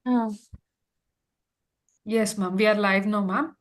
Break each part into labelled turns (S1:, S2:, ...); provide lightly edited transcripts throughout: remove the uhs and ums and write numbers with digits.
S1: Uh,
S2: Yes, ma'am. We are live now, ma'am.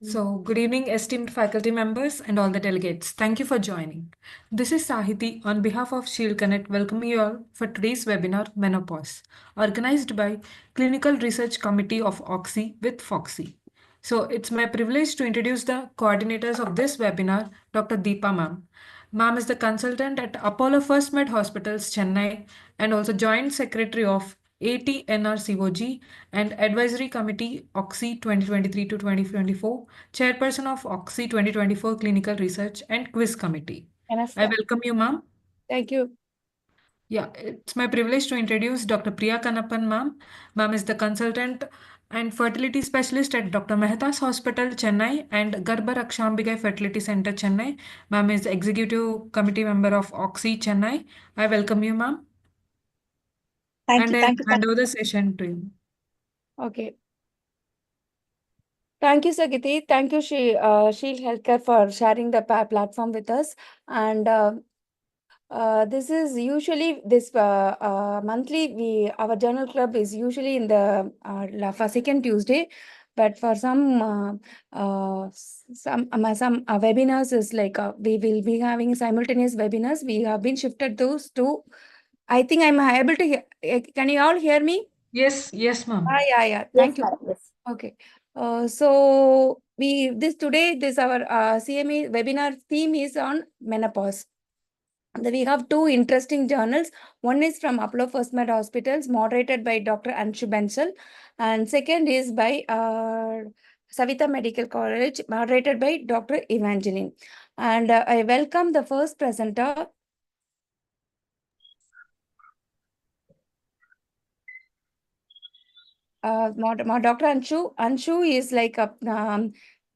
S2: So, good evening, esteemed faculty members and all the delegates. Thank you for joining. This is Sahiti on behalf of Shield Connect, welcoming you all for today's webinar, Menopause, organized by Clinical Research Committee of Oxy with Foxy. So, it's my privilege to introduce the coordinators of this webinar, Dr. Deepa ma'am. Ma'am is the consultant at Apollo First Med Hospitals, Chennai, and also Joint Secretary of ATNRCOG and Advisory Committee OXY 2023 to 2024, Chairperson of OXY 2024 Clinical Research and Quiz Committee.
S1: can I
S2: I
S1: start?
S2: welcome you, ma'am.
S1: Thank you.
S2: Yeah, it's my privilege to introduce Dr. Priya Kanappan, ma'am. Ma'am is the consultant and fertility specialist at Dr. Mehta's Hospital, Chennai, and Garba Rakshambigai Fertility Center, Chennai. Ma'am is executive committee member of OXY, Chennai. I welcome you, ma'am.
S1: Thank
S2: And
S1: you.
S2: I
S1: Thank you.
S2: hand over the session to you.
S1: Okay. Thank you, Sagiti. Thank you, Shield Healthcare, for sharing the platform with us. And this is usually this monthly. Our journal club is usually in the for second Tuesday, but for some webinars is like we will be having simultaneous webinars. We have been shifted those to. I think I'm able to hear. Can you all hear me?
S2: Yes, yes, ma'am.
S1: Yeah.
S3: Yes,
S1: Thank you.
S3: ma'am. Yes.
S1: Okay. So this our CME webinar theme is on menopause. We have two interesting journals. One is from Apollo First Med Hospitals, moderated by Dr. Anshu Bansal, and second is by Savita Medical College, moderated by Dr. Evangeline. And I welcome the first presenter, Dr. Anshu. Anshu is like the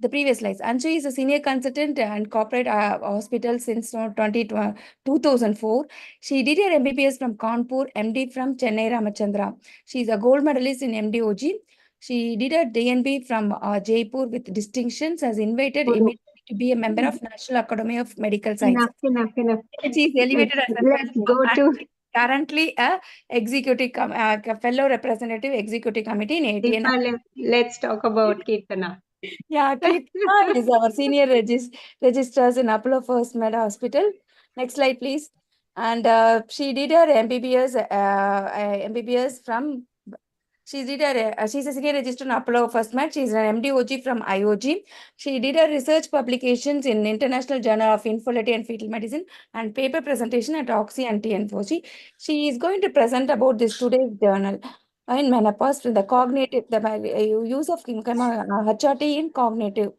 S1: previous slides. Anshu is a senior consultant and corporate hospital since 2004. She did her MBBS from Kanpur, MD from Chennai Ramachandra. She is a gold medalist in MDOG. She did her DNB from Jaipur with distinctions, as invited immediately to be a member of National Academy of Medical Sciences.
S3: Enough.
S1: She is elevated as a
S3: Let's go to
S1: currently a executive fellow representative executive committee in ATN.
S3: Deepa. Let's talk about Kirtana.
S1: Yeah, Kirtana is our senior registrars in Apollo First Med Hospital. Next slide, please. And she did her MBBS from. She's a senior registered in Apollo First Med. She's an MDOG from IOG. She did her research publications in International Journal of Infertility and Fetal Medicine and paper presentation at Oxy and TN4G. She is going to present about this today's journal in menopause, the cognitive, the use of HRT in cognitive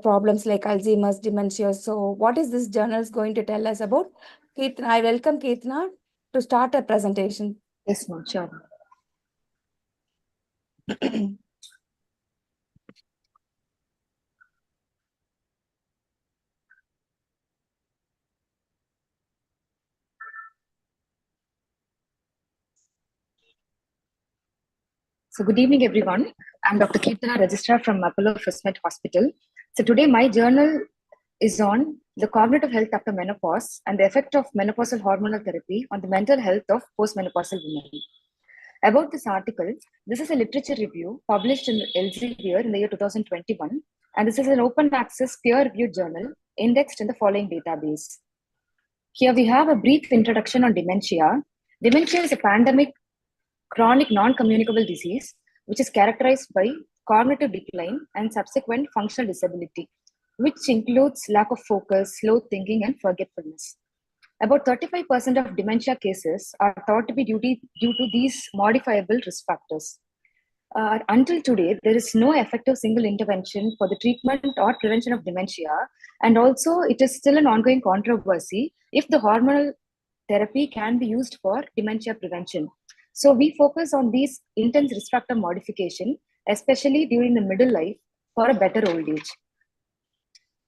S1: problems like Alzheimer's, dementia. So, what is this journal is going to tell us about? Kirtana, I welcome Kirtana to start a presentation.
S3: Yes, ma'am. Sure. So good evening, everyone. I'm Dr. Kirtana, Registrar from Apollo First Med Hospital. So today my journal is on the cognitive health after menopause and the effect of menopausal hormonal therapy on the mental health of postmenopausal women. About this article, this is a literature review published in Elsevier in the year 2021, and this is an open access peer-reviewed journal indexed in the following database. Here we have a brief introduction on dementia. Dementia is a pandemic chronic non-communicable disease which is characterized by cognitive decline and subsequent functional disability, which includes lack of focus, slow thinking, and forgetfulness. About 35% of dementia cases are thought to be due to these modifiable risk factors. Until today, there is no effective single intervention for the treatment or prevention of dementia, and also it is still an ongoing controversy if the hormonal therapy can be used for dementia prevention. So we focus on these intense risk factor modification, especially during the middle life for a better old age.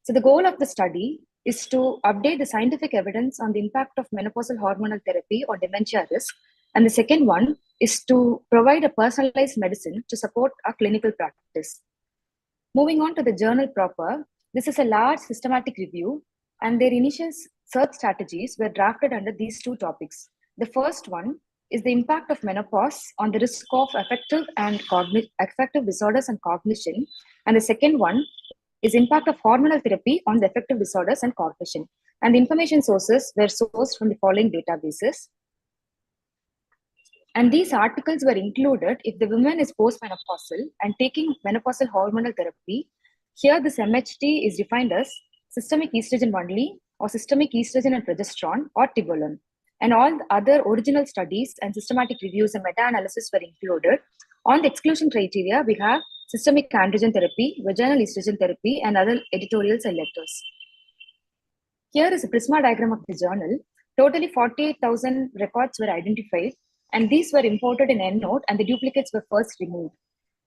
S3: So the goal of the study is to update the scientific evidence on the impact of menopausal hormonal therapy on dementia risk. And the second one is to provide a personalized medicine to support our clinical practice. Moving on to the journal proper, this is a large systematic review, and their initial search strategies were drafted under these two topics. The first one is the impact of menopause on the risk of affective disorders and cognition. And the second one is impact of hormonal therapy on the affective disorders and cognition. And the information sources were sourced from the following databases. And these articles were included if the woman is postmenopausal and taking menopausal hormonal therapy. Here, this MHT is defined as systemic estrogen only, or systemic estrogen and progesterone, or tibolone. And all the other original studies and systematic reviews and meta-analysis were included. On the exclusion criteria, we have systemic androgen therapy, vaginal estrogen therapy, and other editorials and letters. Here is a Prisma diagram of the journal. Totally 48,000 records were identified, and these were imported in EndNote, and the duplicates were first removed.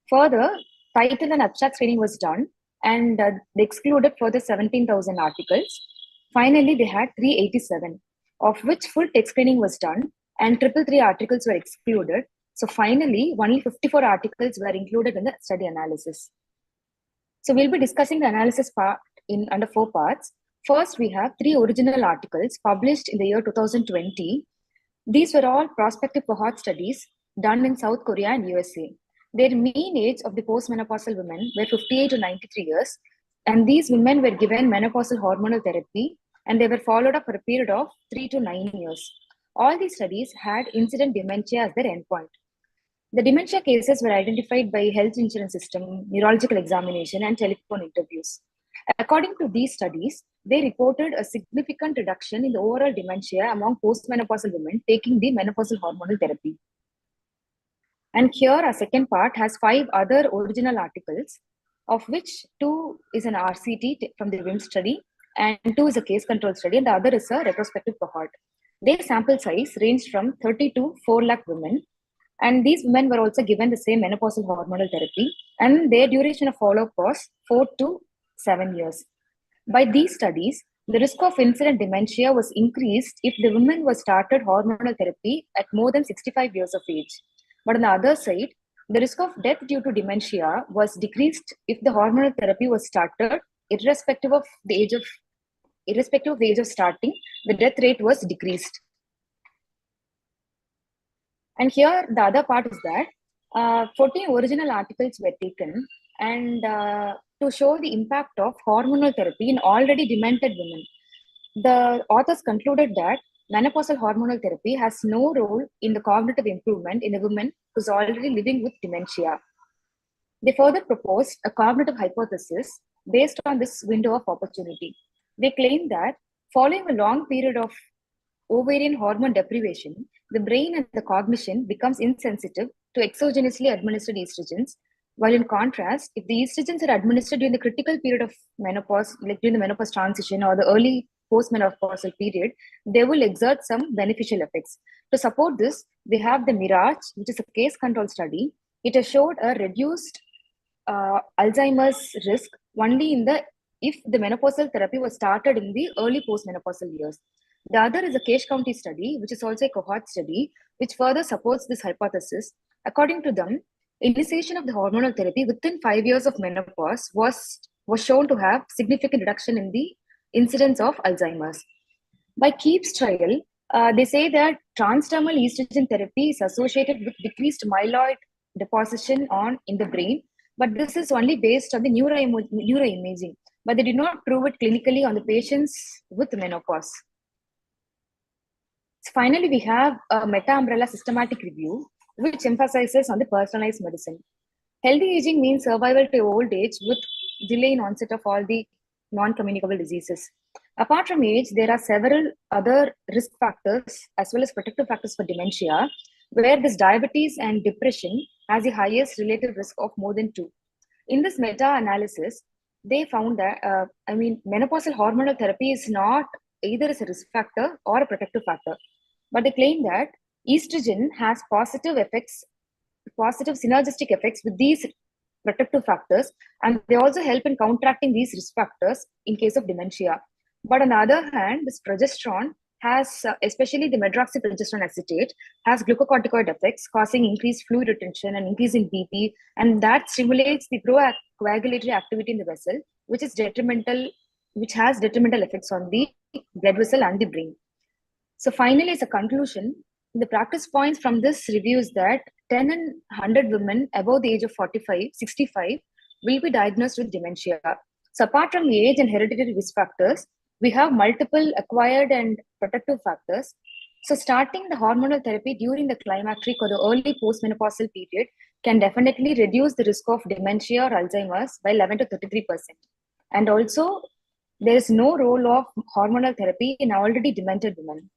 S3: Further, title and abstract screening was done, and they excluded further 17,000 articles. Finally, they had 387, of which full text screening was done, and 333 articles were excluded. So finally, only 54 articles were included in the study analysis. So we'll be discussing the analysis part under 4 parts. First, we have 3 original articles published in the year 2020. These were all prospective cohort studies done in South Korea and USA. Their mean age of the postmenopausal women were 58 to 93 years, and these women were given menopausal hormonal therapy, and they were followed up for a period of 3 to 9 years. All these studies had incident dementia as their endpoint. The dementia cases were identified by health insurance system, neurological examination, and telephone interviews. According to these studies, they reported a significant reduction in the overall dementia among postmenopausal women taking the menopausal hormonal therapy. And here, our second part has 5 other original articles, of which 2 is an RCT from the WIM study, and 2 is a case control study, and the other is a retrospective cohort. Their sample size ranged from 30 to 4 lakh women, and these women were also given the same menopausal hormonal therapy, and their duration of follow-up was 4 to 7 years. By these studies, the risk of incident dementia was increased if the women were started hormonal therapy at more than 65 years of age. But on the other side, the risk of death due to dementia was decreased if the hormonal therapy was started, irrespective of the age of starting. The death rate was decreased. And here, the other part is that 14 original articles were taken, and to show the impact of hormonal therapy in already demented women. The authors concluded that menopausal hormonal therapy has no role in the cognitive improvement in a woman who's already living with dementia. They further proposed a cognitive hypothesis based on this window of opportunity. They claimed that following a long period of ovarian hormone deprivation, the brain and the cognition becomes insensitive to exogenously administered estrogens, while in contrast, if the estrogens are administered during the critical period of menopause, like during the menopause transition or the early postmenopausal period, they will exert some beneficial effects. To support this, we have the Mirage, which is a case control study. It has showed a reduced Alzheimer's risk only if the menopausal therapy was started in the early postmenopausal years. The other is a Case County study, which is also a cohort study, which further supports this hypothesis. According to them, initiation of the hormonal therapy within 5 years of menopause was shown to have significant reduction in the incidence of Alzheimer's. By Keep's trial, they say that transdermal estrogen therapy is associated with decreased myeloid deposition in the brain, but this is only based on the neuroimaging, but they did not prove it clinically on the patients with menopause. Finally, we have a meta-umbrella systematic review, which emphasizes on the personalized medicine. Healthy aging means survival to old age with delay in onset of all the non-communicable diseases. Apart from age, there are several other risk factors as well as protective factors for dementia, where this diabetes and depression has the highest relative risk of more than 2. In this meta-analysis, they found that, menopausal hormonal therapy is not either as a risk factor or a protective factor, but they claim that estrogen has positive synergistic effects with these protective factors, and they also help in counteracting these risk factors in case of dementia. But on the other hand, this progesterone has, especially the medroxyprogesterone acetate, has glucocorticoid effects, causing increased fluid retention and increase in BP, and that stimulates the procoagulatory activity in the vessel, which has detrimental effects on the blood vessel and the brain. So finally, as a conclusion, The practice points from this review is that 10 in 100 women above the age of 65 will be diagnosed with dementia. So apart from age and hereditary risk factors, we have multiple acquired and protective factors. So starting the hormonal therapy during the climacteric or the early postmenopausal period can definitely reduce the risk of dementia or Alzheimer's by 11 to 33%. And also, there is no role of hormonal therapy in already demented women.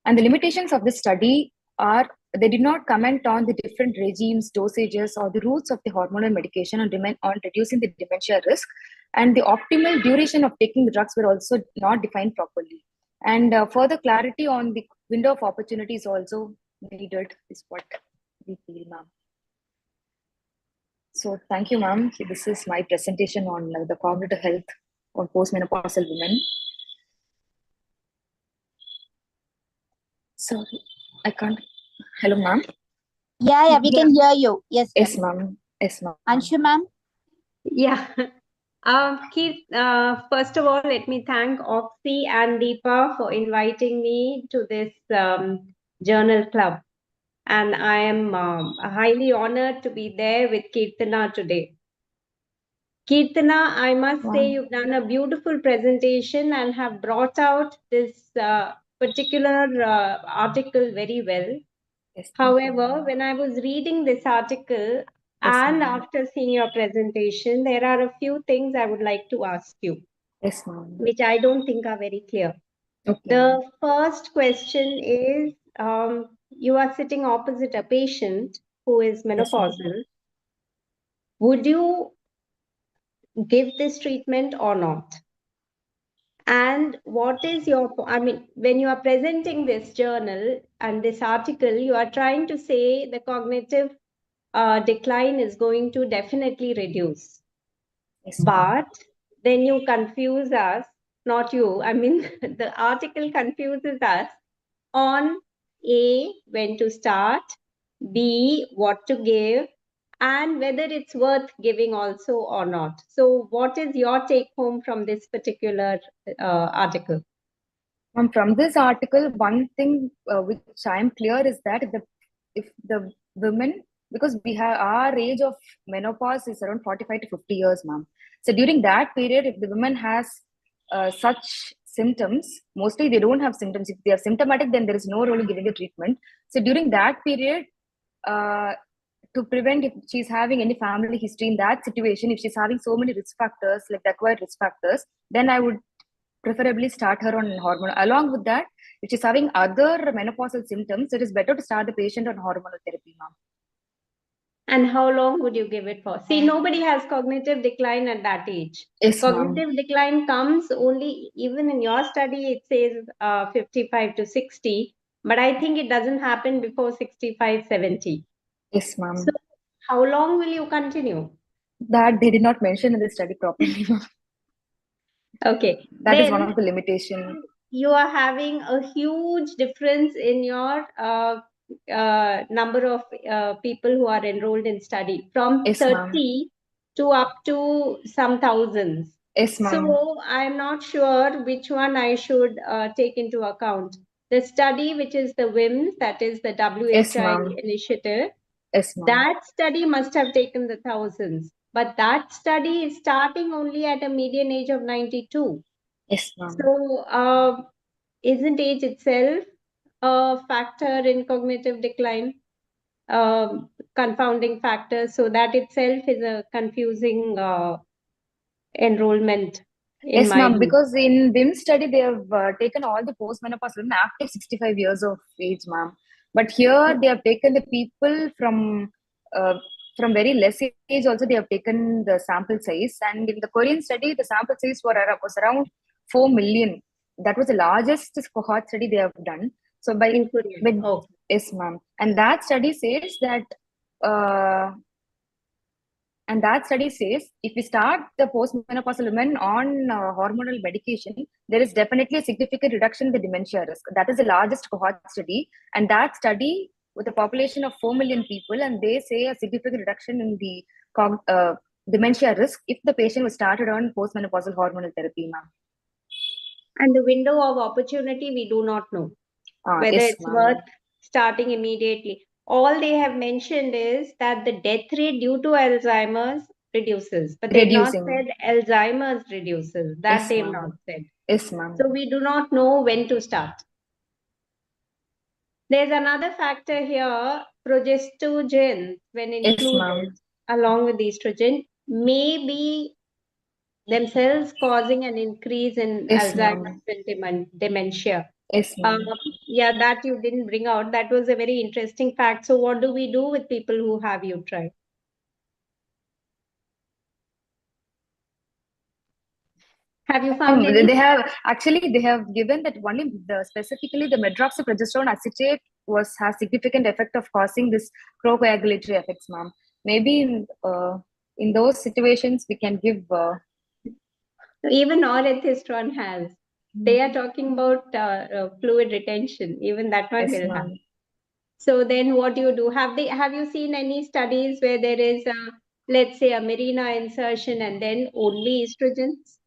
S3: And the limitations of this study are they did not comment on the different regimes, dosages, or the routes of the hormonal medication on reducing the dementia risk. And the optimal duration of taking the drugs were also not defined properly. And further clarity on the window of opportunity is also needed, is what we feel, ma'am. So thank you, ma'am. This is my presentation on the cognitive health of postmenopausal women. Sorry, I can't. Hello, ma'am.
S4: Yeah, we can hear you. Yes,
S3: Yes, ma'am. Yes, ma'am.
S4: Anshu, ma'am.
S5: Yeah. Keith, first of all, let me thank Oxy and Deepa for inviting me to this journal club. And I am highly honored to be there with Kirtana today. Kirtana, I must say you've done a beautiful presentation and have brought out this particular article very well.
S3: Yes,
S5: However, when I was reading this article and after seeing your presentation, there are a few things I would like to ask you,
S3: yes, ma'am.
S5: which I don't think are very clear.
S3: Okay.
S5: The first question is, you are sitting opposite a patient who is menopausal. Would you give this treatment or not? And what is your, I mean, when you are presenting this journal and this article, you are trying to say the cognitive decline is going to definitely reduce.
S3: Yes,
S5: but then you confuse us, not you, I mean, the article confuses us on A, when to start, B, what to give, and whether it's worth giving also or not. So what is your take home from this particular article?
S3: From this article, one thing which I'm clear is that if the women, because we have our age of menopause is around 45 to 50 years, ma'am. So during that period, if the woman has such symptoms, mostly they don't have symptoms. If they are symptomatic, then there is no role in giving the treatment. So during that period, to prevent if she's having any family history in that situation, if she's having so many risk factors, like the acquired risk factors, then I would preferably start her on hormone. Along with that, if she's having other menopausal symptoms, it is better to start the patient on hormonal therapy, ma'am.
S5: And how long would you give it for? See, nobody has cognitive decline at that age.
S3: Yes,
S5: cognitive decline comes only, even in your study, it says 55 to 60, but I think it doesn't happen before 65, 70.
S3: Yes, ma'am.
S5: So how long will you continue?
S3: That they did not mention in the study properly, ma'am.
S5: Okay.
S3: That is one of the limitations.
S5: You are having a huge difference in your number of people who are enrolled in study, from
S3: Yes,
S5: 30 to up to some thousands.
S3: Yes, ma'am.
S5: So I'm not sure which one I should take into account. The study, which is the WIMS, that is the
S3: Yes,
S5: WHI
S3: ma'am.
S5: initiative,
S3: Yes, ma'am.
S5: that study must have taken the thousands. But that study is starting only at a median age of 92.
S3: Yes, ma'am.
S5: So isn't age itself a factor in cognitive decline? Confounding factor. So that itself is a confusing enrollment.
S3: Yes, ma'am. Because in WIM study, they have taken all the postmenopausal women after 65 years of age, ma'am. But here they have taken the people from very less age. Also, they have taken the sample size. And in the Korean study, the sample size was around 4 million. That was the largest cohort study they have done. So by
S5: in Korean. Oh.
S3: Yes, ma'am. And that study says that. And that study says if we start the postmenopausal women on hormonal medication, there is definitely a significant reduction in the dementia risk. That is the largest cohort study. And that study with a population of 4 million people, and they say a significant reduction in the dementia risk if the patient was started on postmenopausal hormonal therapy, ma'am.
S5: And the window of opportunity, we do not know. whether
S3: Yes,
S5: it's
S3: ma'am.
S5: worth starting immediately. All they have mentioned is that the death rate due to Alzheimer's reduces, but they've not
S3: Reducing.
S5: said Alzheimer's reduces. That
S3: Yes,
S5: they've
S3: ma'am.
S5: not said.
S3: Yes, ma'am.
S5: So we do not know when to start. There's another factor here, progestogen, when
S3: Yes,
S5: included
S3: ma'am.
S5: along with estrogen, may be themselves causing an increase in
S3: Yes,
S5: Alzheimer's
S3: ma'am.
S5: and dementia.
S3: Yes, ma'am.
S5: Yeah, that you didn't bring out. That was a very interesting fact. So, what do we do with people who have UTI? Have you found any?
S3: They have given that only specifically the medroxyprogesterone acetate has significant effect of causing this procoagulatory effects, ma'am. Maybe in those situations we can give.
S5: Even orethistron has. They are talking about fluid retention. Even that one
S3: Yes,
S5: will have.
S3: ma'am.
S5: So then, what do you do? Have you seen any studies where there is let's say a Mirena insertion and then only estrogens?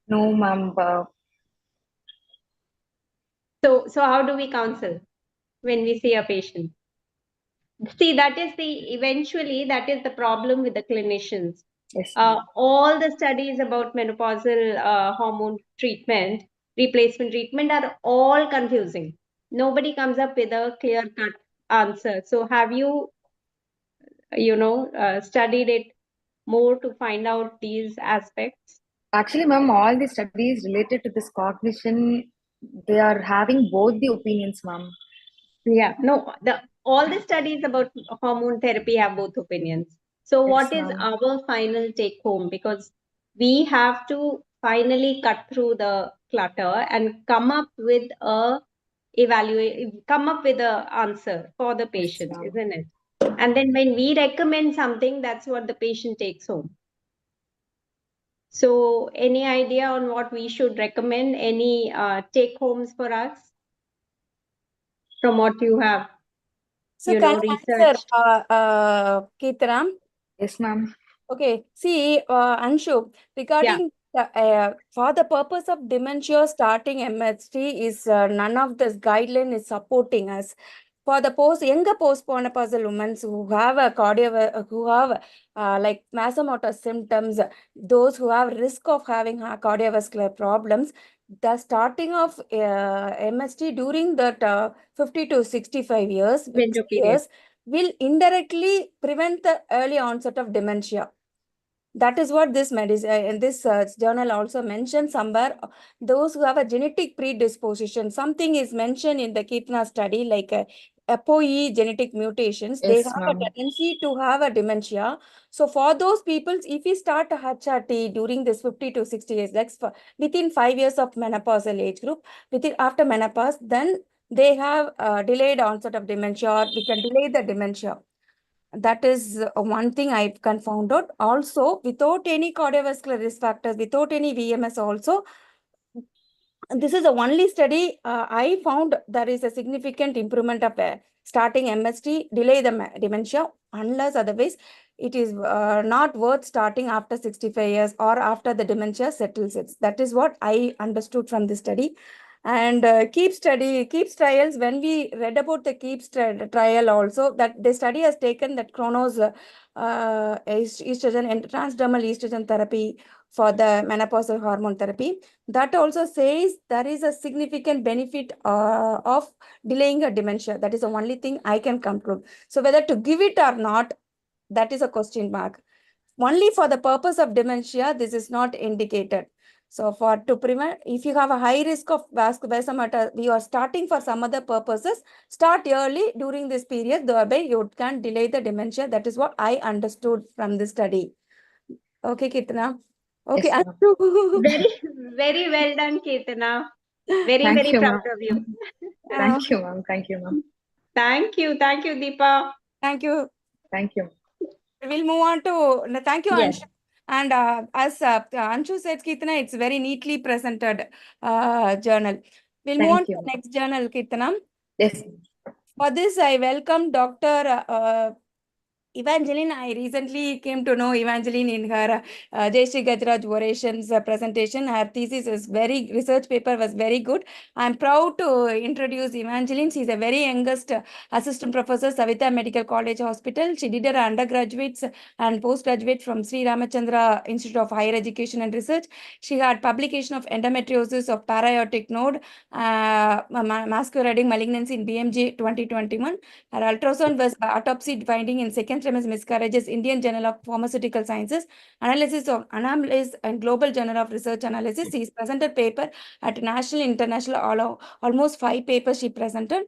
S3: No, ma'am.
S5: So how do we counsel when we see a patient? See, that is eventually that is the problem with the clinicians.
S3: Yes, ma'am.
S5: All the studies about menopausal hormone treatment, replacement treatment are all confusing. Nobody comes up with a clear-cut answer. So have you, studied it more to find out these aspects?
S3: Actually, ma'am, all the studies related to this cognition, they are having both the opinions, ma'am.
S5: Yeah, no, all the studies about hormone therapy have both opinions. So,
S3: Yes,
S5: what is
S3: ma'am.
S5: our final take home? Because we have to finally cut through the clutter and come up with a answer for the
S3: Yes,
S5: patient,
S3: ma'am.
S5: isn't it? And then when we recommend something, that's what the patient takes home. So, any idea on what we should recommend? Any take homes for us from what you have,
S1: So can I answer,
S5: researched?
S1: Kirtana?
S3: Yes, ma'am.
S1: Okay, see, Anshu,
S5: Yeah.
S1: regarding for the purpose of dementia starting MST is none of this guideline is supporting us. For the younger postmenopausal women who have a who have like vasomotor symptoms, those who have risk of having cardiovascular problems, the starting of MST during that 50 to 65 years,
S5: Window period.
S1: will indirectly prevent the early onset of dementia. That is what this medicine in this journal also mentioned somewhere. Those who have a genetic predisposition, something is mentioned in the Kitna study, like ApoE genetic mutations, they
S3: Yes,
S1: have a
S3: ma'am.
S1: tendency to have a dementia. So for those people, if we start a HRT during this 50 to 60 years, like within 5 years of menopausal age group, after menopause, then they have delayed onset of dementia, or we can delay the dementia. That is one thing I can found out. Also, without any cardiovascular risk factors, without any VMS also, this is the only study I found there is a significant improvement of starting MST, delay the dementia, unless otherwise it is not worth starting after 65 years or after the dementia settles it. That is what I understood from the study. And KEEPS trials, when we read about the KEEPS trial also, that the study has taken that chronos estrogen and transdermal estrogen therapy for the menopausal hormone therapy. That also says there is a significant benefit of delaying a dementia. That is the only thing I can conclude. So whether to give it or not, that is a question mark. Only for the purpose of dementia, this is not indicated. So to prevent, if you have a high risk of vasomotor, we are starting for some other purposes, start early during this period, thereby you can delay the dementia. That is what I understood from the study. Okay, Kitna. Okay,
S3: Yes, ma'am.
S5: Very, very well done, Kirtana. Very,
S3: Thank
S5: very
S3: you,
S5: proud
S3: ma'am.
S5: of you.
S3: Thank you, ma'am. Thank you, ma'am.
S5: Thank you. Thank you, Deepa.
S1: thank you.
S3: Thank you.
S1: We'll move on to, thank you,
S5: Yes.
S1: Anshu. And as Anshu said, Kirtana, it's very neatly presented journal. We'll move on
S3: Thank
S1: to
S3: you,
S1: the
S3: ma'am.
S1: next journal, Kirtana.
S3: Yes.
S1: For this, I welcome Dr. Evangeline, I recently came to know Evangeline in her Jayashree Gajraj orations presentation. Her thesis is research paper was very good. I'm proud to introduce Evangeline. She's a very youngest assistant professor, Savita Medical College Hospital. She did her undergraduates and postgraduate from Sri Ramachandra Institute of Higher Education and Research. She had publication of endometriosis of parayotic node, masquerading malignancy in BMJ 2021. Her ultrasound was autopsy finding in second trimester miscarriages, Indian Journal of Pharmaceutical Sciences, analysis of anomalies and Global Journal of Research Analysis. She presented paper at national, international, almost 5 papers she presented.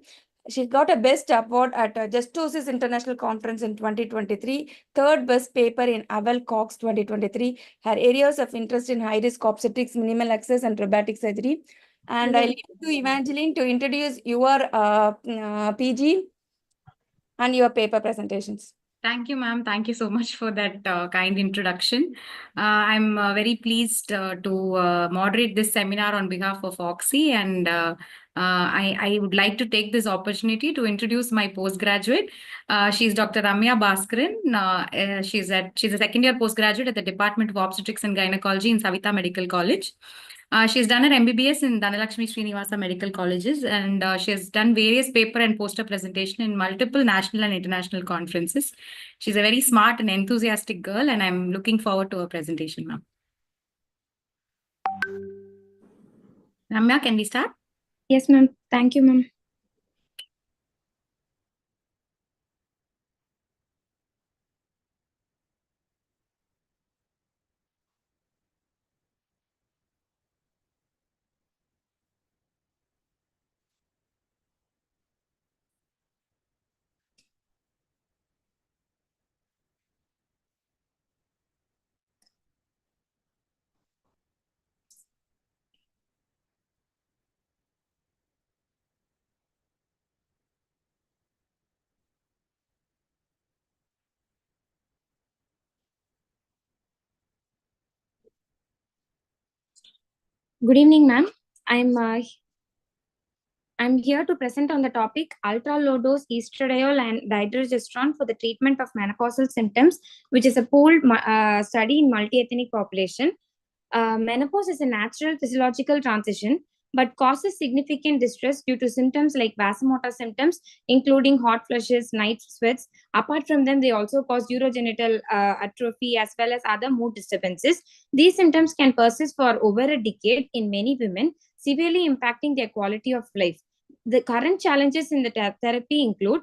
S1: She got a best award at Justosis International Conference in 2023, third best paper in Avel Cox 2023. Her areas of interest in high-risk obstetrics, minimal access, and robotic surgery. And I leave to Evangeline to introduce your PG and your paper presentations.
S6: Thank you, ma'am. Thank you so much for that kind introduction. I'm very pleased to moderate this seminar on behalf of Oxy, and I would like to take this opportunity to introduce my postgraduate. She's Dr. Ramya Bhaskaran. She's a second-year postgraduate at the Department of Obstetrics and Gynecology in Savita Medical College. She's done her MBBS in Dhanalakshmi Srinivasa Medical Colleges, and she has done various paper and poster presentation in multiple national and international conferences. She's a very smart and enthusiastic girl, and I'm looking forward to her presentation, ma'am. Ramya, can we start?
S4: Yes, ma'am. Thank you, ma'am. Good evening, ma'am. I'm here to present on the topic ultra-low dose estradiol and dydrogesterone for the treatment of menopausal symptoms, which is a pooled study in multi-ethnic population. Menopause is a natural physiological transition, but causes significant distress due to symptoms like vasomotor symptoms, including hot flushes, night sweats. Apart from them, they also cause urogenital atrophy as well as other mood disturbances. These symptoms can persist for over a decade in many women, severely impacting their quality of life. The current challenges in the therapy include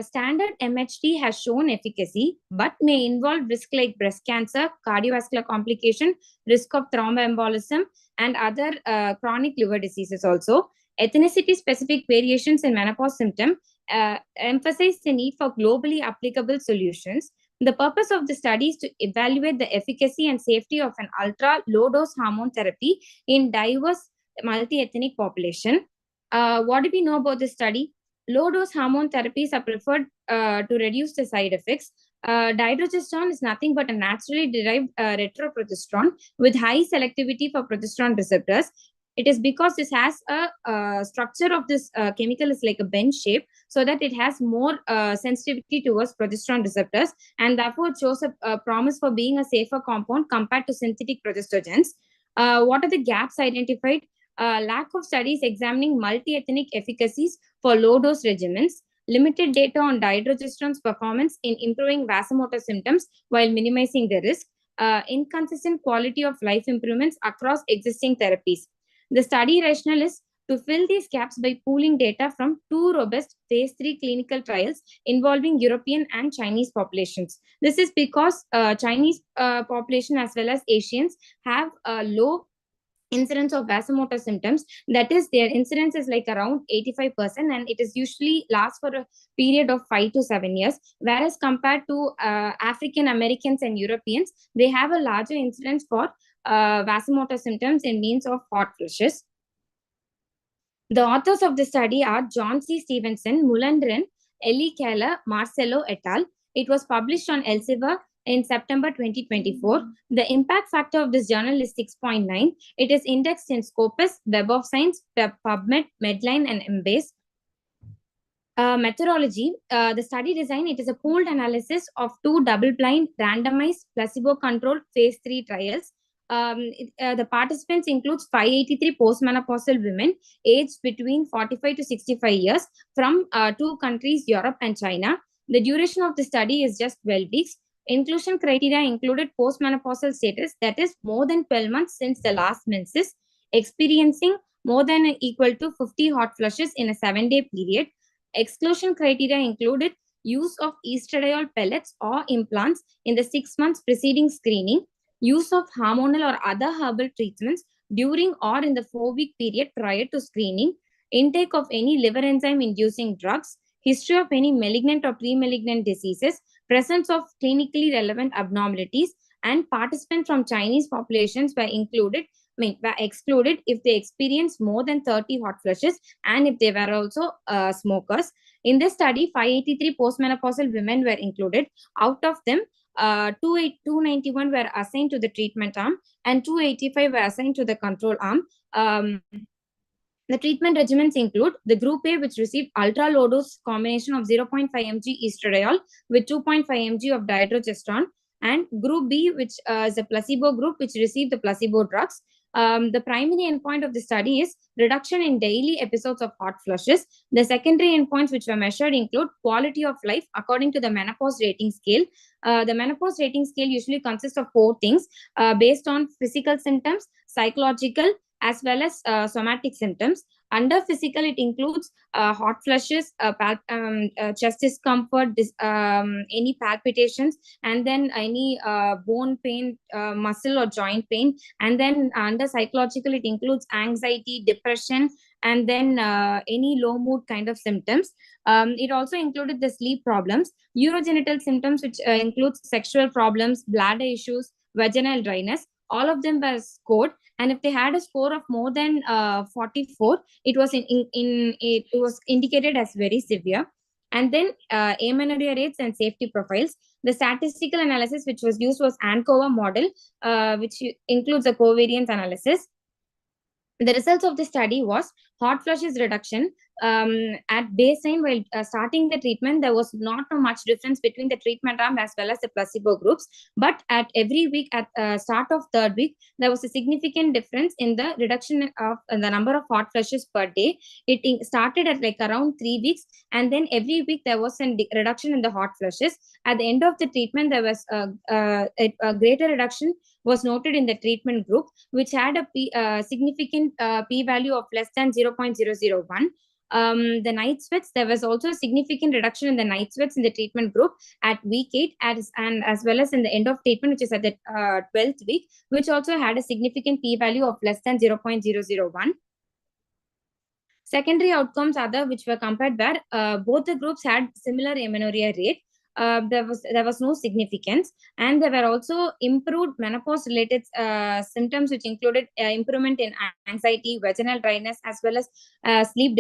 S4: standard MHT has shown efficacy, but may involve risk like breast cancer, cardiovascular complication, risk of thromboembolism, and other chronic liver diseases also. Ethnicity-specific variations in menopause symptom emphasize the need for globally applicable solutions. The purpose of the study is to evaluate the efficacy and safety of an ultra-low-dose hormone therapy in diverse multi-ethnic population. What do we know about this study? Low-dose hormone therapies are preferred to reduce the side effects. Dydrogesterone is nothing but a naturally derived retroprogesterone with high selectivity for progesterone receptors. It is because this has a structure of this chemical is like a bend shape, so that it has more sensitivity towards progesterone receptors, and therefore it shows a promise for being a safer compound compared to synthetic progestogens. What are the gaps identified? Lack of studies examining multi-ethnic efficacies for low-dose regimens, limited data on dydrogesterone's performance in improving vasomotor symptoms while minimizing the risk, inconsistent quality of life improvements across existing therapies. The study rationale is to fill these gaps by pooling data from two robust phase 3 clinical trials involving European and Chinese populations. This is because Chinese population as well as Asians have a low incidence of vasomotor symptoms. That is, their incidence is like around 85%, and it is usually lasts for a period of 5 to 7 years. Whereas compared to African Americans and Europeans, they have a larger incidence for vasomotor symptoms in means of hot flushes. The authors of the study are John C. Stevenson, Mulandren, Ellie Keller, Marcelo et al. It was published on Elsevier in September 2024. The impact factor of this journal is 6.9. It is indexed in Scopus, Web of Science, PubMed, Medline, and Embase. Methodology, the study design, it is a pooled analysis of two double-blind, randomized, placebo-controlled phase 3 trials. The participants includes 583 postmenopausal women aged between 45 to 65 years from two countries, Europe and China. The duration of the study is just 12 weeks. Inclusion criteria included postmenopausal status, that is more than 12 months since the last menses, experiencing more than or equal to 50 hot flushes in a 7-day period. Exclusion criteria included use of estradiol pellets or implants in the 6 months preceding screening, use of hormonal or other herbal treatments during or in the 4-week period prior to screening, intake of any liver enzyme inducing drugs, history of any malignant or pre-malignant diseases, presence of clinically relevant abnormalities, and participants from Chinese populations were excluded if they experienced more than 30 hot flushes and if they were also smokers. In this study, 583 postmenopausal women were included. Out of them, 291 were assigned to the treatment arm and 285 were assigned to the control arm. The treatment regimens include the group A, which received ultra low dose combination of 0.5 mg estradiol with 2.5 mg of dydrogesterone, and group B, which is a placebo group, which received the placebo drugs. The primary endpoint of the study is reduction in daily episodes of hot flushes. The secondary endpoints which were measured include quality of life according to the menopause rating scale. The menopause rating scale usually consists of 4 things based on physical symptoms, psychological, as well as somatic symptoms. Under physical, it includes hot flushes, chest discomfort, any palpitations, and then any bone pain, muscle or joint pain. And then under psychological, it includes anxiety, depression, and then any low mood kind of symptoms. It also included the sleep problems, urogenital symptoms, which includes sexual problems, bladder issues, vaginal dryness. All of them were scored, and if they had a score of more than 44, it was it was indicated as very severe. And then amenorrhea rates and safety profiles. The statistical analysis which was used was ANCOVA model, which includes a covariance analysis. The results of the study was hot flushes reduction at baseline. While starting the treatment, there was not much difference between the treatment arm as well as the placebo groups. But at every week, at start of third week, there was a significant difference in the reduction of the number of hot flushes per day. It started at like around 3 weeks, and then every week there was a reduction in the hot flushes. At the end of the treatment, there was a greater reduction was noted in the treatment group, which had a significant p-value of less than 0.001. The night sweats, there was also a significant reduction in the night sweats in the treatment group at week 8 and as well as in the end of treatment, which is at the 12th week, which also had a significant p-value of less than 0.001. Secondary outcomes other which were compared were both the groups had similar amenorrhea rate. There was no significance, and there were also improved menopause related symptoms, which included improvement in anxiety, vaginal dryness, as well as sleep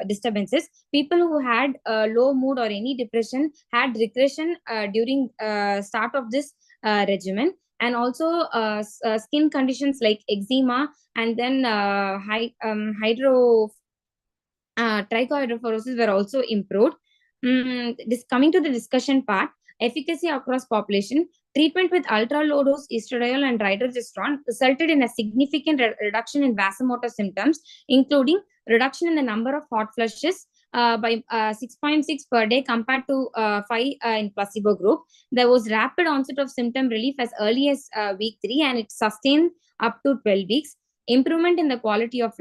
S4: disturbances. People who had low mood or any depression had regression during start of this regimen, and also skin conditions like eczema, and then trichohydrophorosis were also improved. Coming to the discussion part, efficacy across population, treatment with ultra-low dose estradiol and dydrogesterone resulted in a significant reduction in vasomotor symptoms, including reduction in the number of hot flushes by 6.6 per day compared to 5 in placebo group. There was rapid onset of symptom relief as early as week 3, and it sustained up to 12 weeks. Improvement in the quality of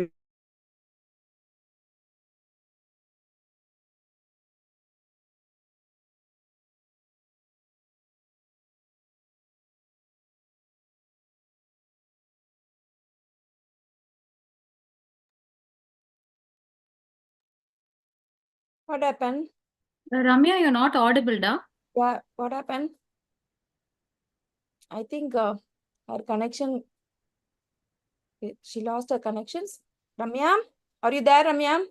S1: What happened?
S6: Ramya, you're not audible, da?
S1: What happened? I think her connection, she lost her connections. Ramya, are you there, Ramya?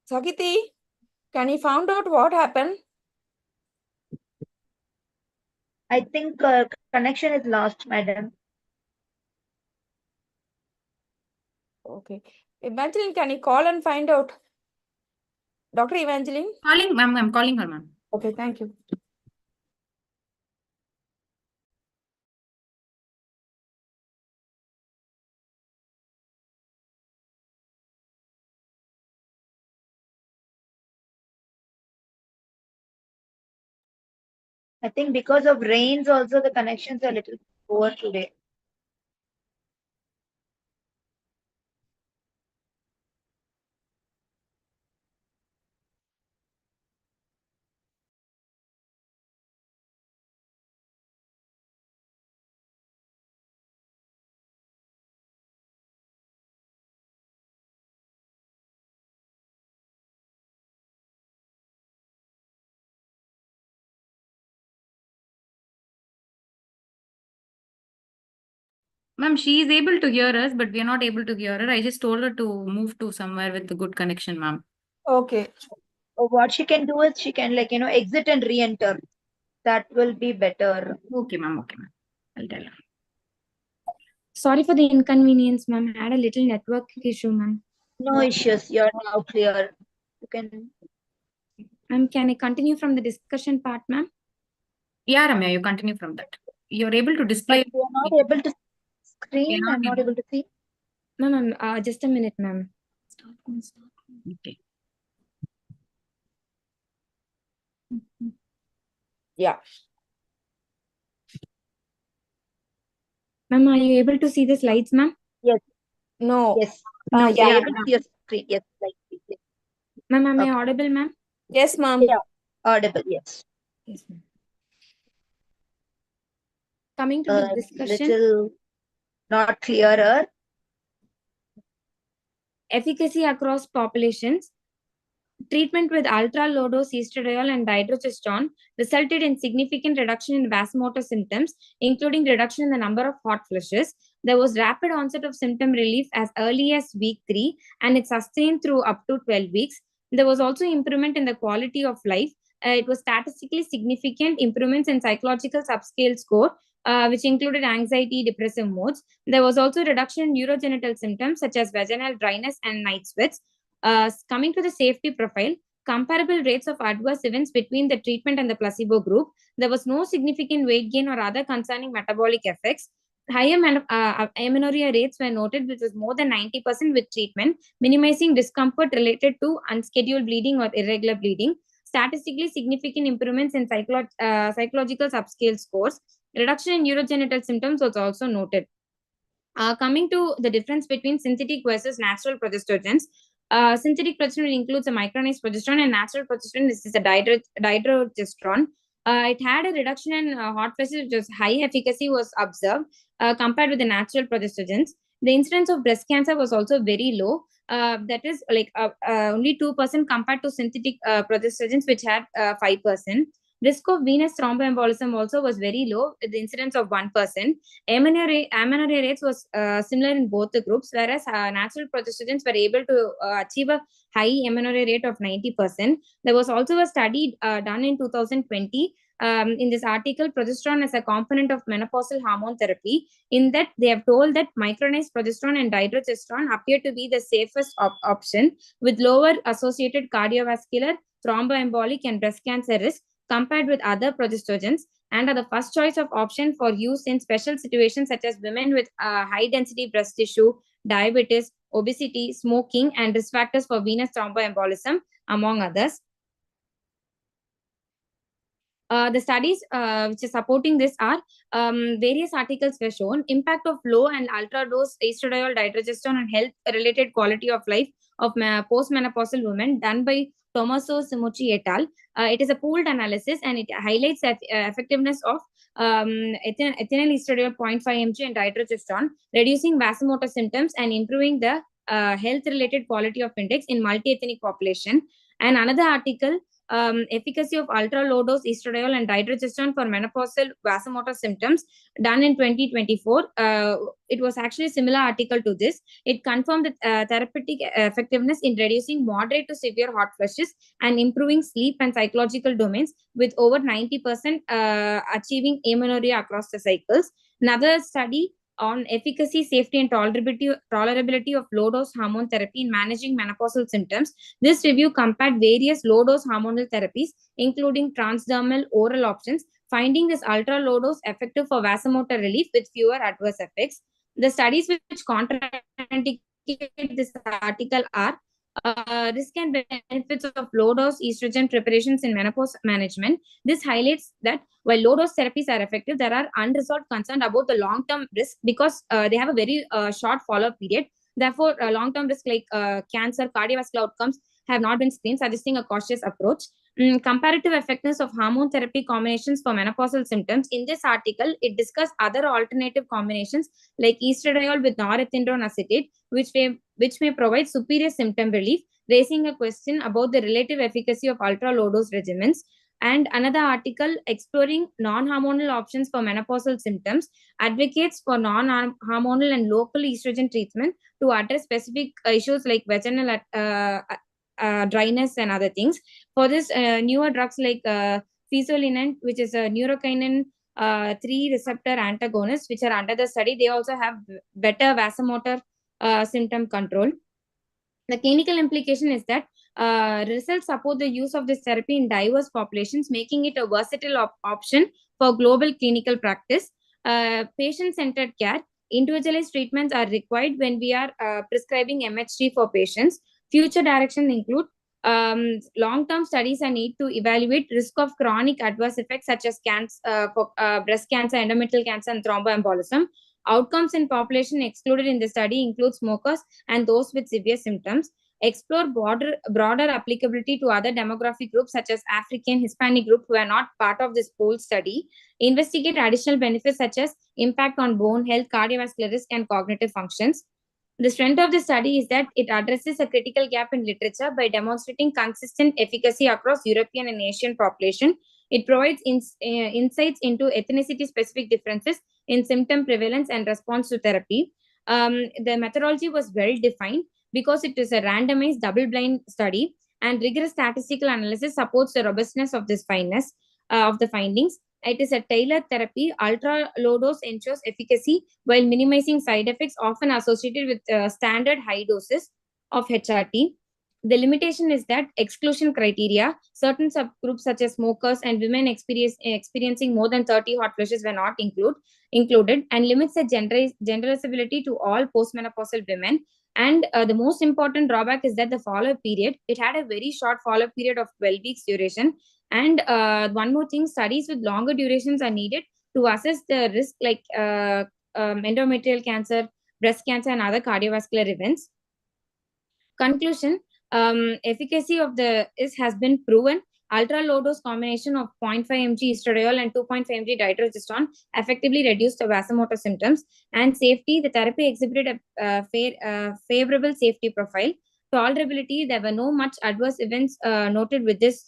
S1: Sakiti, can you find out what happened?
S7: I think connection is lost, madam.
S1: Okay. Evangeline, can you call and find out? Dr. Evangeline?
S6: Calling, ma'am. I'm calling her, ma'am.
S1: Okay, thank you.
S7: I think because of rains also the connections are a little poor today.
S6: Ma'am, she is able to hear us, but we are not able to hear her. I just told her to move to somewhere with a good connection, ma'am.
S1: Okay.
S7: What she can do is she can exit and re-enter. That will be better.
S6: Okay, ma'am. Okay, ma'am. I'll tell her.
S4: Sorry for the inconvenience, ma'am. I had a little network issue, ma'am.
S7: No issues. You're now clear. You can.
S4: Ma'am, can I continue from the discussion part, ma'am?
S6: Yeah, Ramya, you continue from that. You're able to display.
S7: But we are not able to screen.
S6: not
S7: I'm not able to see.
S4: Ma'am, just a minute, ma'am.
S6: Okay.
S1: Yeah.
S4: Ma'am, are you able to see the slides, ma'am?
S7: Yes.
S1: No.
S7: Yes. No, we
S1: Yeah.
S7: are able to see your screen. Yes. Yes.
S4: Ma'am, am I
S7: Okay.
S4: audible, ma'am?
S1: Yes, ma'am.
S7: Yeah. Audible. Yes.
S4: Yes, ma'am. Coming to the discussion,
S7: Little not clearer.
S4: efficacy across populations. Treatment with ultra-low dose estradiol and dydrogesterone resulted in significant reduction in vasomotor symptoms, including reduction in the number of hot flushes. There was rapid onset of symptom relief as early as week 3, and it sustained through up to 12 weeks. There was also improvement in the quality of life. It was statistically significant improvements in psychological subscale score, which included anxiety, depressive modes. There was also reduction in urogenital symptoms such as vaginal dryness and night sweats. Coming to the safety profile, comparable rates of adverse events between the treatment and the placebo group. There was no significant weight gain or other concerning metabolic effects. Higher amenorrhea rates were noted, which was more than 90% with treatment, minimizing discomfort related to unscheduled bleeding or irregular bleeding. Statistically significant improvements in psychological subscale scores. Reduction in urogenital symptoms was also noted. Coming to the difference between synthetic versus natural progestogens, synthetic progesterone includes a micronized progesterone, and natural progesterone is a dydrogesterone. It had a reduction in hot flushes, which was high efficacy was observed compared with the natural progestogens. The incidence of breast cancer was also very low. That is only 2% compared to synthetic progestogens, which had 5%. Risk of venous thromboembolism also was very low, with the incidence of 1%. Amenorrhea rates was similar in both the groups, whereas natural progestogens were able to achieve a high amenorrhea rate of 90%. There was also a study done in 2020. In this article, progesterone as a component of menopausal hormone therapy. In that, they have told that micronized progesterone and dydrogesterone appear to be the safest option, with lower associated cardiovascular, thromboembolic, and breast cancer risk compared with other progestogens, and are the first choice of option for use in special situations such as women with high density breast tissue, diabetes, obesity, smoking, and risk factors for venous thromboembolism, among others. The studies which are supporting this are various articles were shown. Impact of low and ultra dose estradiol dydrogesterone on health related quality of life of postmenopausal women, done by Tomaso Simucci et al. It is a pooled analysis, and it highlights the effectiveness of ethinyl estradiol 0.5 mg and dydrogesterone, reducing vasomotor symptoms and improving the health related quality of index in multi-ethnic population. And another article efficacy of ultra low dose estradiol and dydrogesterone for menopausal vasomotor symptoms, done in 2024. It was actually a similar article to this. It confirmed the therapeutic effectiveness in reducing moderate to severe hot flushes and improving sleep and psychological domains, with over 90% achieving across the cycles. Another study on efficacy, safety, and tolerability of low-dose hormone therapy in managing menopausal symptoms. This review compared various low-dose hormonal therapies, including transdermal oral options, finding this ultra-low-dose effective for vasomotor relief with fewer adverse effects. The studies which contraindicate this article are risk and benefits of low-dose estrogen preparations in menopause management. This highlights that while low-dose therapies are effective, there are unresolved concerns about the long-term risk because they have a very short follow-up period. Therefore, long-term risk like cancer, cardiovascular outcomes have not been screened, suggesting a cautious approach. Comparative effectiveness of hormone therapy combinations for menopausal symptoms. In this article, it discussed other alternative combinations like estradiol with norethindrone acetate, which may provide superior symptom relief, raising a question about the relative efficacy of ultra-low-dose regimens. And another article exploring non-hormonal options for menopausal symptoms advocates for non-hormonal and local estrogen treatment to address specific issues like vaginal dryness and other things. For this, newer drugs like fesolinant, which is a neurokinin 3 receptor antagonist, which are under the study, they also have better vasomotor symptom control. The clinical implication is that results support the use of this therapy in diverse populations, making it a versatile option for global clinical practice. Patient-centered care. Individualized treatments are required when we are prescribing MHT for patients. Future directions include long-term studies are need to evaluate risk of chronic adverse effects such as breast cancer, endometrial cancer, and thromboembolism. Outcomes in population excluded in the study include smokers and those with severe symptoms. Explore broader applicability to other demographic groups such as African, Hispanic group who are not part of this pool study. Investigate additional benefits such as impact on bone health, cardiovascular risk, and cognitive functions. The strength of the study is that it addresses a critical gap in literature by demonstrating consistent efficacy across European and Asian population. It provides insights into ethnicity-specific differences in symptom prevalence and response to therapy. The methodology was well defined because it is a randomized double-blind study, and rigorous statistical analysis supports the robustness of this of the findings. It is a tailored therapy. Ultra low dose ensures efficacy while minimizing side effects often associated with standard high doses of HRT. The limitation is that exclusion criteria, certain subgroups such as smokers and women experiencing more than 30 hot flushes were not included, and limits the generalizability to all postmenopausal women. And the most important drawback is that the follow-up period, it had a very short follow-up period of 12 weeks duration. And one more thing, studies with longer durations are needed to assess the risk like endometrial cancer, breast cancer, and other cardiovascular events. Conclusion, efficacy of has been proven. Ultra low dose combination of 0.5 mg estradiol and 2.5 mg dydrogesterone effectively reduced the vasomotor symptoms. And safety, the therapy exhibited a favorable safety profile. Tolerability, there were no much adverse events noted with this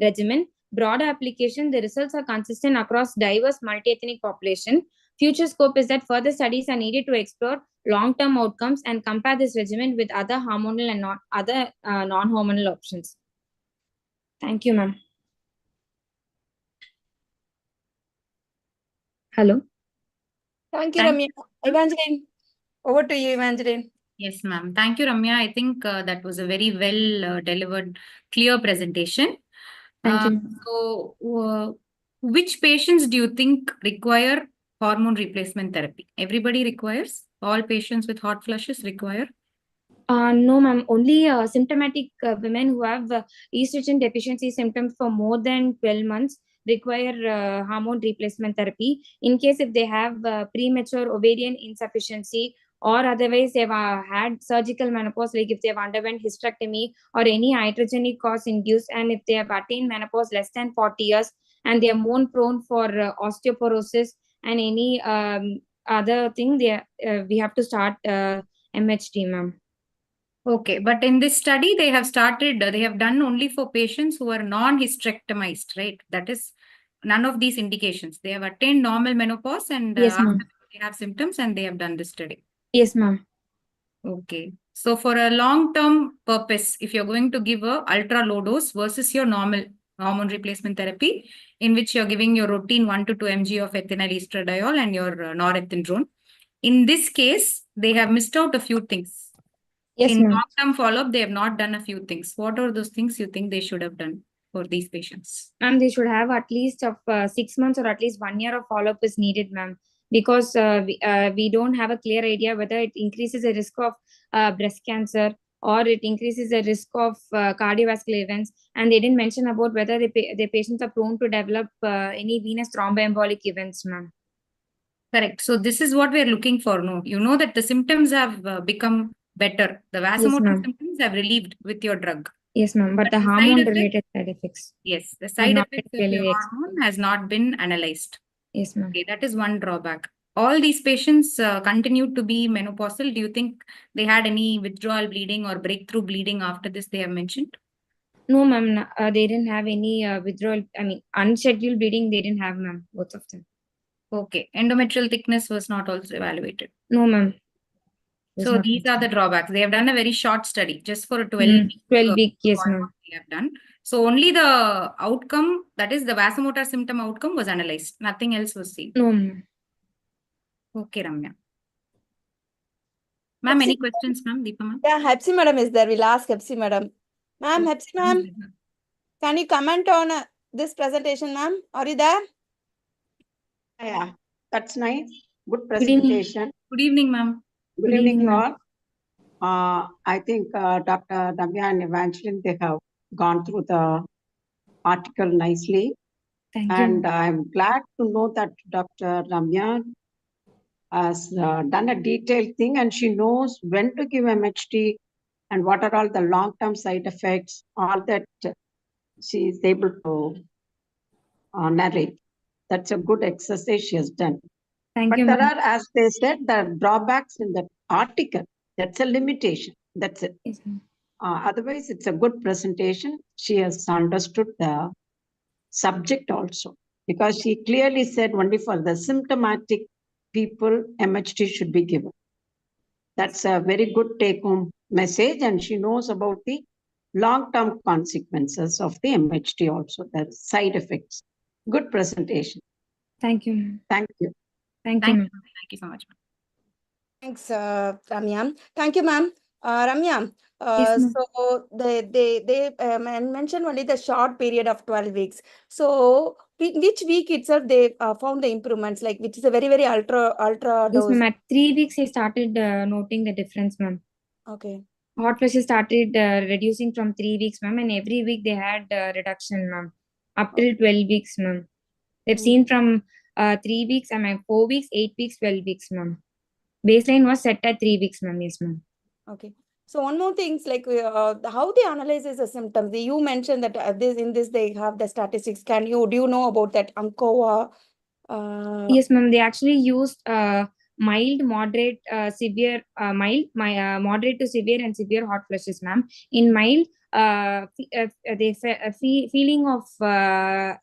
S4: regimen. Broader application, the results are consistent across diverse multi-ethnic population. Future scope is that further studies are needed to explore long-term outcomes and compare this regimen with other hormonal and other non-hormonal options. Thank you, ma'am. Hello.
S1: Thank you, Ramya. Evangeline, over to you, Evangeline.
S6: Yes, ma'am. Thank you, Ramya. I think that was a very well delivered, clear presentation.
S4: Thank you.
S6: So, which patients do you think require hormone replacement therapy? Everybody requires? All patients with hot flushes require?
S4: No, ma'am. Only symptomatic women who have estrogen deficiency symptoms for more than 12 months require hormone replacement therapy. In case if they have premature ovarian insufficiency or otherwise they've had surgical menopause, like if they've underwent hysterectomy or any iatrogenic cause induced, and if they have attained menopause less than 40 years and they are more prone for osteoporosis and any other thing, we have to start MHT, ma'am.
S6: Okay, but in this study, they have done only for patients who are non-hysterectomized, right? That is none of these indications. They have attained normal menopause and
S4: Yes,
S6: after
S4: ma'am.
S6: that they have symptoms and they have done this study.
S4: Yes, ma'am.
S6: Okay. So for a long-term purpose, if you're going to give a ultra low dose versus your normal hormone replacement therapy, in which you're giving your routine 1 to 2 mg of ethinyl estradiol and your norethindrone, in this case, they have missed out a few things.
S4: Yes,
S6: In
S4: ma'am.
S6: long-term follow-up, they have not done a few things. What are those things you think they should have done for these patients?
S4: Ma'am, they should have at least of 6 months or at least 1 year of follow-up is needed, ma'am, because we don't have a clear idea whether it increases the risk of breast cancer or it increases the risk of cardiovascular events. And they didn't mention about whether the patients are prone to develop any venous thromboembolic events, ma'am.
S6: Correct. So this is what we are looking for. No, you know that the symptoms have become better. The vasomotor
S4: ma'am.
S6: symptoms have relieved with your drug.
S4: Yes, ma'am. But
S6: But
S4: the
S6: the side
S4: hormone-related side effects
S6: Yes, the
S4: have
S6: side
S4: not
S6: effects
S4: been
S6: of your
S4: really
S6: hormone has not been analyzed.
S4: Yes, ma'am.
S6: Okay, that is one drawback. All these patients continued to be menopausal. Do you think they had any withdrawal bleeding or breakthrough bleeding after this they have mentioned?
S4: No, ma'am. They didn't have any withdrawal. I mean, unscheduled bleeding. They didn't have, ma'am. Both of them.
S6: Okay, endometrial thickness was not also evaluated.
S4: No, ma'am.
S6: So these are the drawbacks. They have done a very short study, just for a 12-week
S4: 12-week, yes, ma'am.
S6: they have done. So only the outcome, that is the vasomotor symptom outcome, was analyzed. Nothing else was seen.
S4: No, ma'am.
S6: Okay, Ramya. Ma'am, any questions, ma'am? Deepa ma'am?
S1: Yeah, Hepsi madam is there. We'll ask Hepsi madam. Ma'am, Hepsi ma'am, can you comment on this presentation, ma'am? Are you there?
S8: Yeah, that's nice. Good
S4: Good evening.
S8: presentation.
S6: Good evening, ma'am.
S8: Good
S4: Good
S8: evening,
S4: evening,
S8: you all. I think Dr. Ramya and Evangeline, they have gone through the article nicely.
S4: Thank
S8: And
S4: you.
S8: I'm glad to know that Dr. Ramya has done a detailed thing and she knows when to give MHT and what are all the long-term side effects, all that she is able to narrate. That's a good exercise she has done.
S4: Thank
S8: But
S4: you,
S8: there
S4: ma'am.
S8: are, as they said, the drawbacks in the article. That's a limitation. That's it.
S4: Yes, ma'am.
S8: Otherwise, it's a good presentation. She has understood the subject also, because she clearly said only for the symptomatic people, MHT should be given. That's a very good take-home message, and she knows about the long-term consequences of the MHT also, the side effects. Good presentation.
S4: Thank you, ma'am.
S8: Thank you.
S4: Thank you,
S6: Thank
S4: ma'am.
S6: you so much, ma'am.
S1: Thanks, Ramya. Thank you, ma'am. Ramya,
S4: Yes, ma'am.
S1: so they mentioned only the short period of 12 weeks. So which week itself they found the improvements, like which is a very, very ultra
S4: Yes,
S1: dose.
S4: ma'am. At 3 weeks, I started noting the difference, ma'am.
S1: Okay.
S4: Hot flushes started reducing from 3 weeks, ma'am, and every week they had reduction, ma'am, up till 12 weeks, ma'am. They've seen from 3 weeks, 4 weeks, 8 weeks, 12 weeks, ma'am. Baseline was set at 3 weeks, ma'am. Yes, ma'am.
S1: Okay. So one more thing, like how they analyze the symptoms. You mentioned that this they have the statistics. Do you know about that ANCOVA?
S4: Yes, ma'am. They actually used mild, moderate, severe, moderate to severe and severe hot flushes, ma'am. In mild, feeling of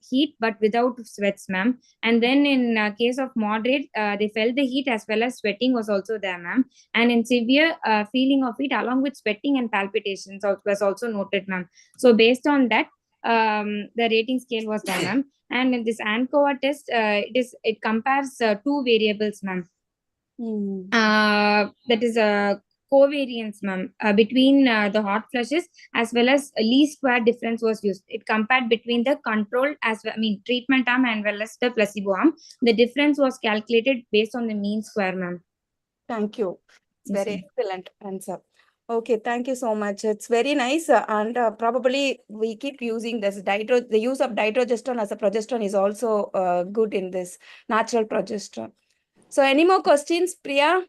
S4: heat but without sweats, ma'am. And then in case of moderate, they felt the heat as well as sweating was also there, ma'am. And in severe, feeling of heat along with sweating and palpitations was also noted, ma'am. So based on that, the rating scale was done, ma'am. And in this ANCOVA test, it compares two variables, ma'am. That is a covariance, ma'am, between the hot flushes as well as a least square difference was used. It compared between the control treatment arm and well as the placebo arm. The difference was calculated based on the mean square, ma'am.
S1: Thank you. It's
S4: Yes,
S1: very
S4: ma'am.
S1: excellent answer. Okay, thank you so much. It's very nice, and probably we keep using this the use of dydrogesterone as a progesterone is also good in this natural progesterone. So, any more questions, Priya?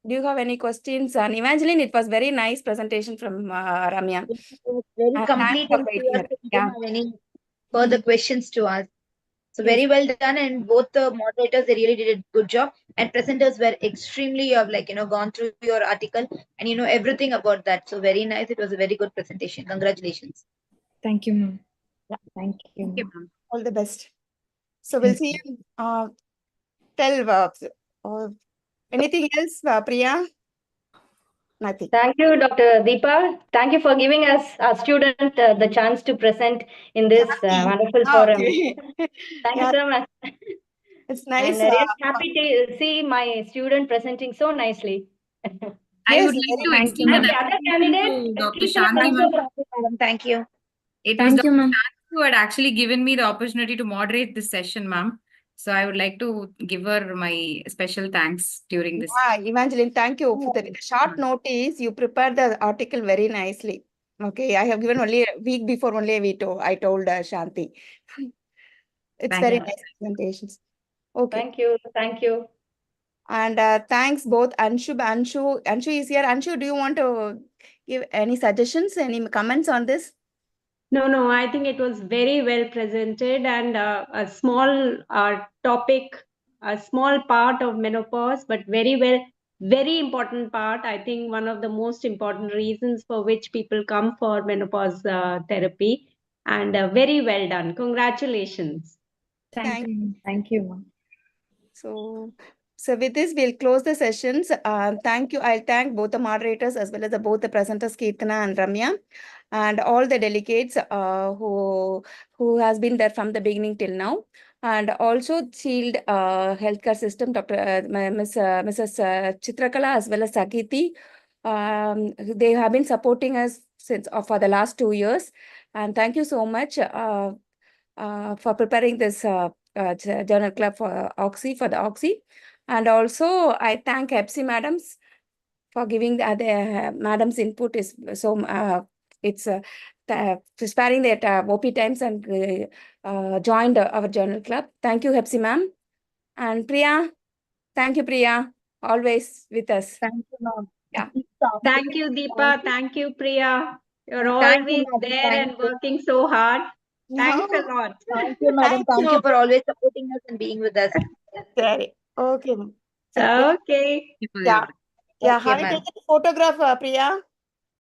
S1: Do you have any questions? And Evangeline, it was very nice presentation from Ramya.
S7: It was very
S1: And thanks
S7: complete
S1: for
S7: and
S1: being
S7: clear.
S1: here.
S7: So we
S1: Yeah.
S7: don't have any further questions to ask. So
S1: Yes.
S7: very well done, and both the moderators, they really did a good job, and presenters were extremely gone through your article and everything about that. So very nice. It was a very good presentation. Congratulations.
S3: Thank you, ma'am.
S1: Yeah.
S3: Thank you.
S6: Thank you, ma'am.
S1: All the best. So we'll see you. Tell anything else, Priya? Nothing.
S5: Thank you, Dr. Deepa. Thank you for giving us, our student, the chance to present in this
S1: Shanti.
S5: wonderful
S1: Ah,
S5: forum.
S1: okay.
S5: Thank
S1: Yeah,
S5: you so much.
S1: it's
S5: And
S1: nice.
S5: really happy to see my student presenting so nicely.
S6: I
S1: Yes,
S6: would like
S1: very
S6: to
S1: nice.
S6: extend
S5: And
S6: an
S5: the other
S6: appreciation
S5: candidate,
S6: to Dr.
S5: Keertana,
S6: Shanti,
S7: Thank
S6: ma'am.
S7: you, madam. Thank you.
S6: It was
S3: Thank you,
S6: Dr.
S3: ma'am.
S6: Shanti who had actually given me the opportunity to moderate this session, ma'am. So I would like to give her my special thanks during this.
S1: Yeah, Evangeline, thank you for the short notice. You prepared the article very nicely. Okay, I have given only a week before only I told Shanti. It's
S6: Thank
S1: very
S6: you.
S1: nice presentations. Okay.
S5: Thank you. Thank you.
S1: And thanks both Anshu is here. Anshu, do you want to give any suggestions, any comments on this?
S5: No, I think it was very well presented, and a small topic, a small part of menopause, but very important part. I think one of the most important reasons for which people come for menopause therapy, and very well done. Congratulations.
S3: Thank you, ma'am. Thank you, ma'am.
S1: So with this, we'll close the sessions. Thank you. I'll thank both the moderators as well as both the presenters, Kirtana and Ramya, and all the delegates who has been there from the beginning till now. And also Shield Healthcare System, Mrs. Chitrakala as well as Sakiti. They have been supporting us since for the last 2 years. And thank you so much for preparing this journal club for the Oxy. And also I thank Hepsi madams for giving the madam's input is so it's sparing their OP times and joined our journal club. Thank you, Hepsi ma'am. And Priya, thank you, Priya, always with us.
S7: Thank you, ma'am.
S1: Yeah.
S5: Thank you, Deepa. Thank you, Priya. You're
S7: Thank you,
S5: always
S7: madam.
S5: there
S7: Thank
S5: and
S7: you.
S5: working so hard. Thanks a
S1: No,
S5: lot.
S7: Thank you, madam.
S1: thank
S7: Thank you
S1: you.
S7: for always supporting us and being with us.
S1: Sorry. Okay, ma'am. So,
S5: Okay.
S6: Thank you for the
S1: yeah,
S6: opportunity.
S1: yeah.
S7: Okay,
S1: Have you
S7: ma'am.
S1: taken a photograph, Priya?